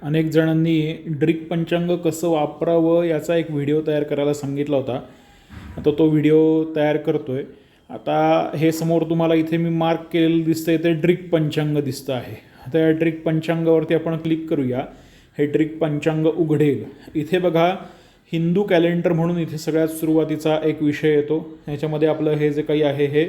अनेक जणांनी ड्रिक पंचांग कसं वापरावं याचा एक व्हिडिओ तयार करायला सांगितला होता. आता तो व्हिडिओ तयार करतो आहे. आता हे समोर तुम्हाला इथे मी मार्क केलेलं दिसतं आहे ते ड्रिक पंचांग दिसतं आहे. आता या ड्रिक पंचांगावरती आपण क्लिक करूया. हे ड्रिक पंचांग उघडेल. इथे बघा हिंदू कॅलेंडर म्हणून इथे सगळ्यात सुरुवातीचा एक विषय येतो. ह्याच्यामध्ये आपलं हे जे काही आहे हे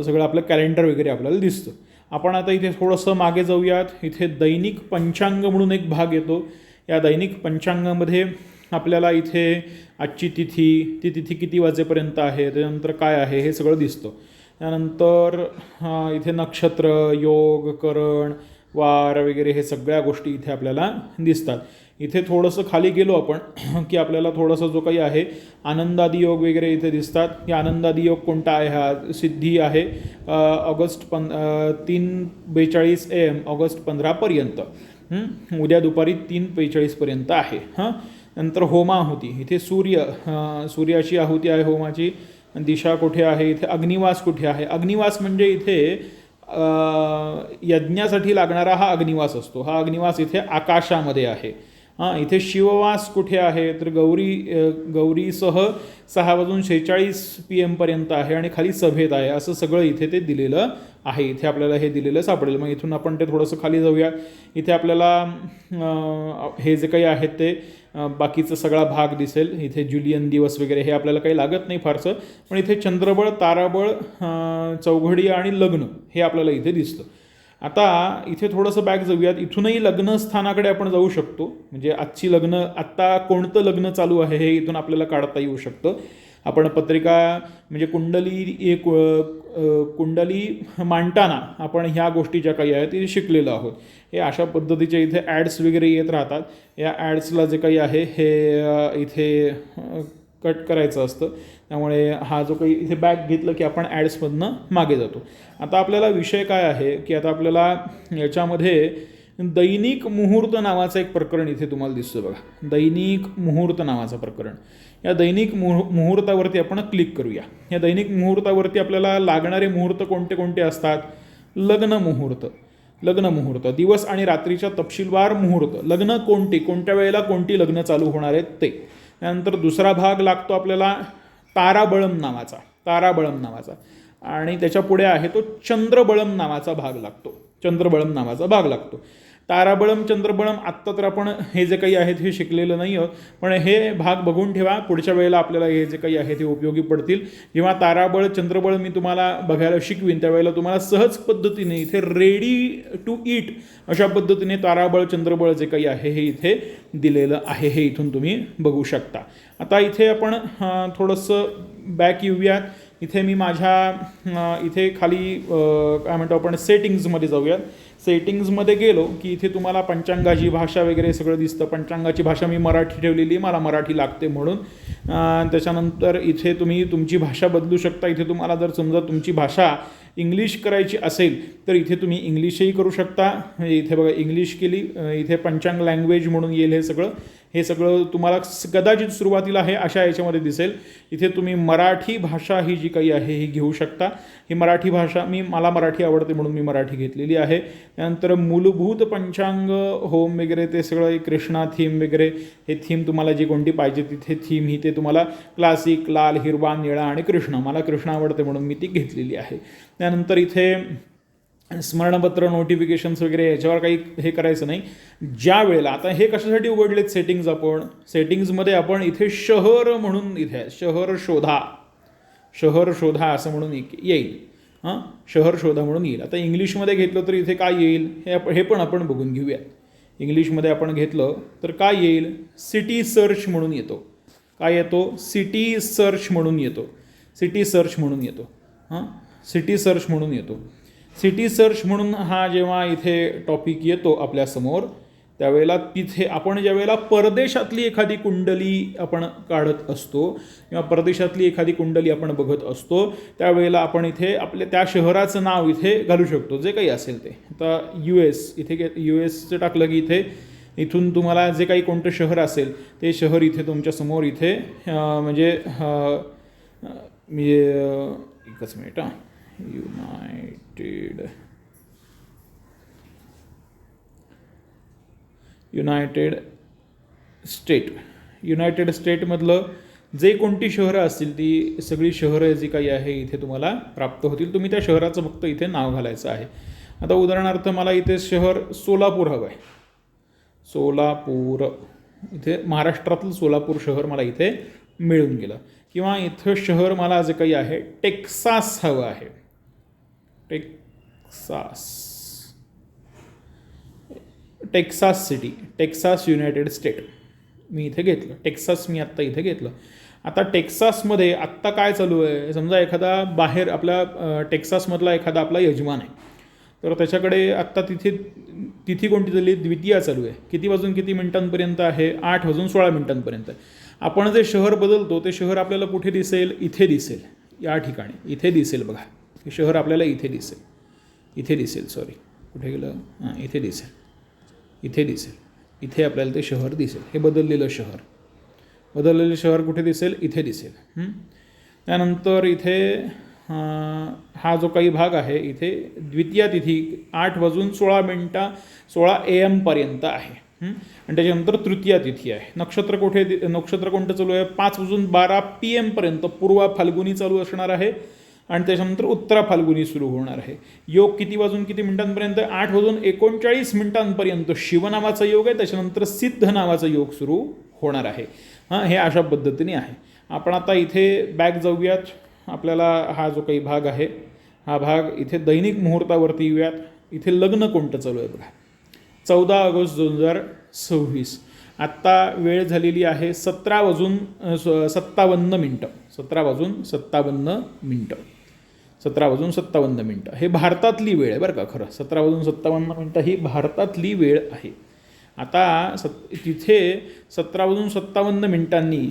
सगळं आपलं कॅलेंडर वगैरे आपल्याला दिसतं. आपण आता इथे थोडंसं मागे जाऊयात. इथे दैनिक पंचांग म्हणून एक भाग येतो. या दैनिक पंचांगामध्ये आपल्याला इथे आजची तिथी, ती तिथी किती वाजेपर्यंत आहे, त्यानंतर काय आहे हे सगळं दिसतं. त्यानंतर इथे नक्षत्र, योग, करण, वार वगैरे हे सगळ्या गोष्टी इथे आपल्याला दिसतात. इथे थोडंसं खाली गेलो आपण की आपल्याला थोडंसं जो काही आहे आनंदादी योग वगैरे इथे दिसतात. हे आनंदादी योग कोणता आहे? हा सिद्धी आहे. ऑगस्ट 3:42 AM ऑगस्ट 15पर्यंत. उद्या दुपारी 3:45पर्यंत आहे. नंतर होमाहुती. इथे सूर्याची आहुती आहे. होमाची दिशा कुठे आहे? इथे अग्निवास कुठे आहे? अग्निवास म्हणजे इथे यज्ञासाठी लागणारा हा अग्निवास असतो. हा अग्निवास इथे आकाशामध्ये आहे. इथे शिववास कुठे आहे? तर गौरीसह 6:46 PM पर्यंत आहे आणि खाली सभेत आहे. असं सगळं इथे ते दिलेलं आहे. इथे आपल्याला हे दिलेलं सापडेल. मग इथून आपण ते थोडंसं खाली जाऊया. इथे आपल्याला हे जे काही आहेत ते बाकीचा सगळा भाग दिसेल. इथे जुलियन दिवस वगैरे हे आपल्याला काही लागत नाही फारसं, पण इथे चंद्रबळ, ताराबळ, चौघडी आणि लग्न हे आपल्याला इथे दिसतं. आता इथे थोडंसं बॅक जाऊयात. इथूनही लग्न स्थानाकडे आपण जाऊ शकतो. म्हणजे आजची लग्न, आत्ता कोणतं लग्न चालू आहे हे इथून आपल्याला काढता येऊ शकतं. आपण पत्रिका म्हणजे कुंडली मांडताना आपण ह्या गोष्टी ज्या काही आहेत ते शिकलेलो आहोत. हे अशा पद्धतीचे इथे ॲड्स वगैरे येत राहतात. या ॲड्सला जे काही आहे हे इथे कट करायचं असतं. त्यामुळे हा जो काही इथे बॅक घेतलं की आपण ॲड्समधनं मागे जातो. आता आपल्याला विषय काय आहे की आता आपल्याला याच्यामध्ये दैनिक मुहूर्त नावाचं एक प्रकरण इथे तुम्हाला दिसतं बघा. दैनिक मुहूर्त नावाचं प्रकरण. या दैनिक मुहूर्तावरती आपण क्लिक करूया. या दैनिक मुहूर्तावरती आपल्याला लागणारे मुहूर्त कोणते कोणते असतात? लग्न मुहूर्त, दिवस आणि रात्रीच्या तपशीलवार मुहूर्त, लग्न कोणत्या वेळेला कोणती लग्न चालू होणार आहेत ते. त्यानंतर दुसरा भाग लागतो आपल्याला ताराबळम नावाचा आणि त्याच्या पुढे आहे तो चंद्रबळम नावाचा भाग लागतो. ताराबळम, चंद्रबळम आत्ता तर आपण हे जे काही आहे ते शिकलेलं नाही आहोत, पण हे भाग बघून ठेवा. पुढच्या वेळेला आपल्याला हे जे काही आहे ते उपयोगी पडतील. जेव्हा ताराबळ, चंद्रबळ मी तुम्हाला बघायला शिकवीन त्यावेळेला तुम्हाला सहज पद्धतीने इथे रेडी टू ईट अशा पद्धतीने ताराबळ, चंद्रबळ जे काही आहे हे इथे दिलेलं आहे. हे इथून तुम्ही बघू शकता. आता इथे आपण थोडंसं बॅक येऊयात. इथे मी माझ्या इथे खाली काय म्हणतो आपण सेटिंग्जमध्ये जाऊयात. सेटिंग्जमध्ये गेलो की इथे तुम्हाला पंचांगाची भाषा वगैरे सगळं दिसतं. पंचांगाची भाषा मी मराठी ठेवलेली, मला मराठी लागते म्हणून. त्याच्यानंतर इथे तुम्ही तुमची भाषा बदलू शकता. इथे तुम्हाला जर समजा तुमची भाषा इंग्लिश करायची असेल तर इथे तुम्ही इंग्लिशही करू शकता. इथे बघा इंग्लिश केली. इथे पंचांग लँग्वेज म्हणून येईल. हे सगळं तुम्हाला कदाचित सुरुवातीला हे अशा याच्यामध्ये दिसेल. इथे तुम्ही मराठी भाषा ही जी काही आहे ही घेऊ शकता. ही मराठी भाषा मला मराठी आवडते म्हणून मी मराठी घेतलेली आहे. त्यानंतर मूलभूत पंचांग होम वगैरे ते सगळं कृष्णा थीम वगैरे हे थीम तुम्हाला जी कोणती पाहिजे तिथे थीम ही ते तुम्हाला क्लासिक, लाल, हिरवा, निळा आणि कृष्ण. मला कृष्ण आवडते म्हणून मी ती घेतलेली आहे. त्यानंतर इथे स्मरणपत्र, नोटिफिकेशन्स वगैरे याच्यावर काही हे करायचं नाही. ज्या वेळेला आता हे कशासाठी उघडलेत सेटिंग्ज? सेटिंग्जमध्ये आपण इथे शहर म्हणून इथे शहर शोधा असं म्हणून येईल. शहर शोधा म्हणून येईल. आता इंग्लिशमध्ये घेतलं तर इथे काय येईल हे पण आपण बघून घेऊया. इंग्लिशमध्ये आपण घेतलं तर काय येईल? सिटी सर्च म्हणून येतो. काय येतो? सिटी सर्च म्हणून येतो. सिटी सर्च म्हणून हा जेव्हा इथे टॉपिक येतो आपल्यासमोर त्यावेळेला तिथे आपण ज्यावेळेला परदेशातली एखादी कुंडली आपण काढत असतो किंवा परदेशातली एखादी कुंडली आपण बघत असतो त्यावेळेला आपण इथे आपल्या त्या शहराचं नाव इथे घालू शकतो जे काही असेल ते. आता US टाकलं की इथून तुम्हाला जे काही कोणतं शहर असेल ते शहर इथे तुमच्यासमोर इथे म्हणजे एकच मिनिट युनायटेड युनायटेड स्टेटमधलं जे कोणती शहरं असतील ती सगळी शहरं जी काही आहे इथे तुम्हाला प्राप्त होतील. तुम्ही त्या शहराचं फक्त इथे नाव घालायचं आहे. आता उदाहरणार्थ मला इथे शहर सोलापूर हवं आहे. सोलापूर, इथे महाराष्ट्रातलं सोलापूर शहर मला इथे मिळून गेलं. किंवा इथं शहर मला जे काही आहे टेक्सास हवं आहे. Texas City, Texas United State मी इथे घेतलं. टेक्सास मी आत्ता इथे घेतलं. आता टेक्सासमध्ये आत्ता काय चालू आहे, समजा एखादा बाहेर आपल्या टेक्सासमधला एखादा आपला यजमान आहे, तर त्याच्याकडे आत्ता तिथी कोणती झाली, द्वितीया चालू आहे. किती वाजून किती मिनिटांपर्यंत आहे, 8 वाजून 16 मिनिटांपर्यंत. आपण जे शहर बदलतो ते शहर आपल्याला कुठे दिसेल, इथे दिसेल, या ठिकाणी इथे दिसेल. बघा हे शहर आपल्याला इथे दिसेल, सॉरी कुठे गेलं, हां इथे दिसेल, इथे आपल्याला ते शहर दिसेल. हे बदललेलं शहर कुठे दिसेल, इथे दिसेल. त्यानंतर इथे हा जो काही भाग आहे इथे द्वितीया तिथी 8 वाजून 16 मिनिटं 16 AM पर्यंत आहे. आणि त्याच्यानंतर तृतीया तिथी आहे. नक्षत्र कोणतं चालू आहे, 5 वाजून 12 PM पर्यंत पूर्वा फाल्गुनी चालू असणार आहे. आणि त्याच्यानंतर उत्तरा फाल्गुनी सुरू होणार आहे. योग किती वाजून किती मिनिटांपर्यंत, 8 वाजून 39 मिनिटांपर्यंत शिव नावाचा योग आहे. त्याच्यानंतर सिद्ध नावाचा योग सुरू होणार आहे. हे अशा पद्धतीने आहे. आपण आता इथे बॅक जाऊयात. आपल्याला हा जो काही भाग आहे हा भाग इथे दैनिक मुहूर्तावरती येऊयात. इथे लग्न कोणतं चालू आहे बघा, 14 ऑगस्ट 2026. आत्ता वेळ झालेली आहे 17 वाजून 57 मिनटं. 17 वाजून 57 मिनटं हे भारतातली वेळ आहे बरं का. खरं 17 वाजून 57 मिनटं ही भारतातली वेळ आहे. आता तिथे 17 वाजून 57 मिनिटांनी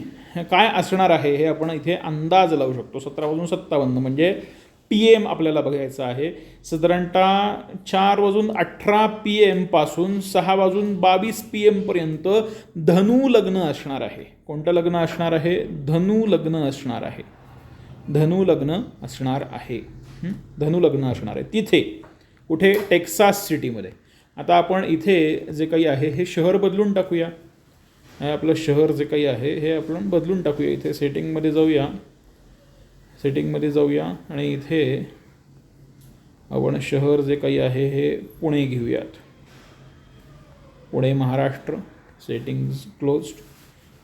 काय असणार आहे हे आपण इथे अंदाज लावू शकतो. 17 वाजून 57 म्हणजे PM आपल्याला बघायचं आहे. साधारणतः 4 वाजून 18 PM पासून 6 वाजून 22 PM पर्यंत धनु लग्न असणार आहे. कोणतं लग्न असणार आहे, धनु लग्न असणार आहे. धनु लग्न असणार आहे तिथे कुठे, टेक्सास सिटीमध्ये. आता आपण इथे जे काही आहे हे शहर बदलून टाकूया. हे आपलं शहर जे काही आहे हे आपण बदलून टाकूया. इथे सेटिंगमध्ये जाऊया आणि इथे आपण शहर जे काही आहे हे पुणे घेऊयात. Pune Maharashtra, settings closed.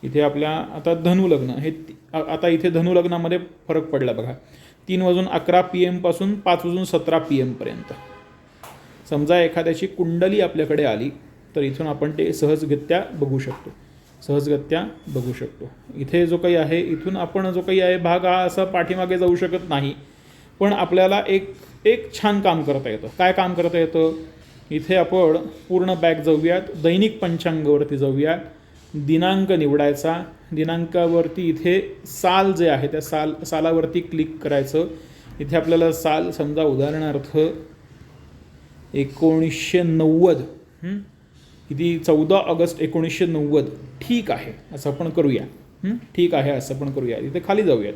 इथे आपल्या आता धनुलग्न हे आता इथे धनुलग्नामध्ये फरक पडला बघा. 3 वाजून 11 PM पासून 5 वाजून 17 PM पर्यंत. समजा एखाद्याची कुंडली आपल्याकडे आली तर इथून आपण ते सहजगत्या बघू शकतो. इथे जो काही आहे इथून आपण जो काही आहे भाग हा असा पाठीमागे जाऊ शकत नाही. पण आपल्याला एक छान काम करता येतं. काय काम करता येतं, इथे आपण पूर्ण बॅक जाऊयात. दैनिक पंचांगावरती जाऊयात. दिनांक निवडायचा. दिनांकावरती इथे साल जे आहे त्या सालावरती क्लिक करायचं. इथे आपल्याला साल समजा उदाहरणार्थ 1990 किती 14 ऑगस्ट 1990 ठीक आहे असं आपण करूया. इथे खाली जाऊयात,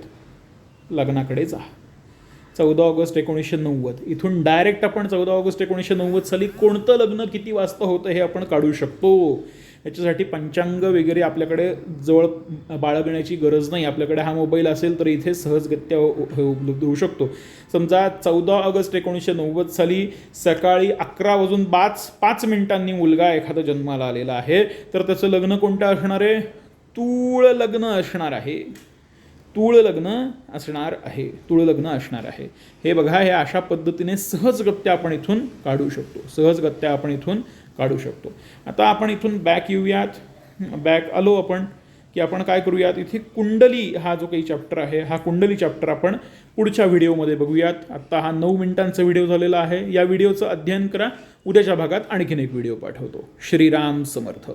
लग्नाकडे जा. 14 ऑगस्ट 1990 इथून डायरेक्ट आपण 14 ऑगस्ट 1990 साली कोणतं लग्न किती वाजता होतं हे आपण काढू शकतो. याच्यासाठी पंचांग वगैरे आपल्याकडे जवळ बाळगण्याची गरज नाही. आपल्याकडे हा मोबाईल असेल तर इथे सहजगत्या उपलब्ध होऊ शकतो. समजा 14 ऑगस्ट 1990 साली सकाळी 11 वाजून 5 मिनिटांनी मुलगा एखादा जन्माला आलेला आहे तर त्याचं लग्न कोणतं असणार आहे, तूळ लग्न असणार आहे. हे बघा, हे अशा पद्धतीने सहजगत्या आपण इथून काढू शकतो. आता आपण इथून बॅक येऊयात. बॅक आलो आपण की आपण काय करूयात, इथे कुंडली हा जो काही चॅप्टर आहे हा कुंडली चॅप्टर आपण पुढच्या व्हिडिओमध्ये बघूयात. आत्ता हा 9 मिनिटांचा व्हिडिओ झालेला आहे. या व्हिडिओचं अध्ययन करा. उद्याच्या भागात आणखीन एक व्हिडिओ पाठवतो. श्रीराम समर्थ.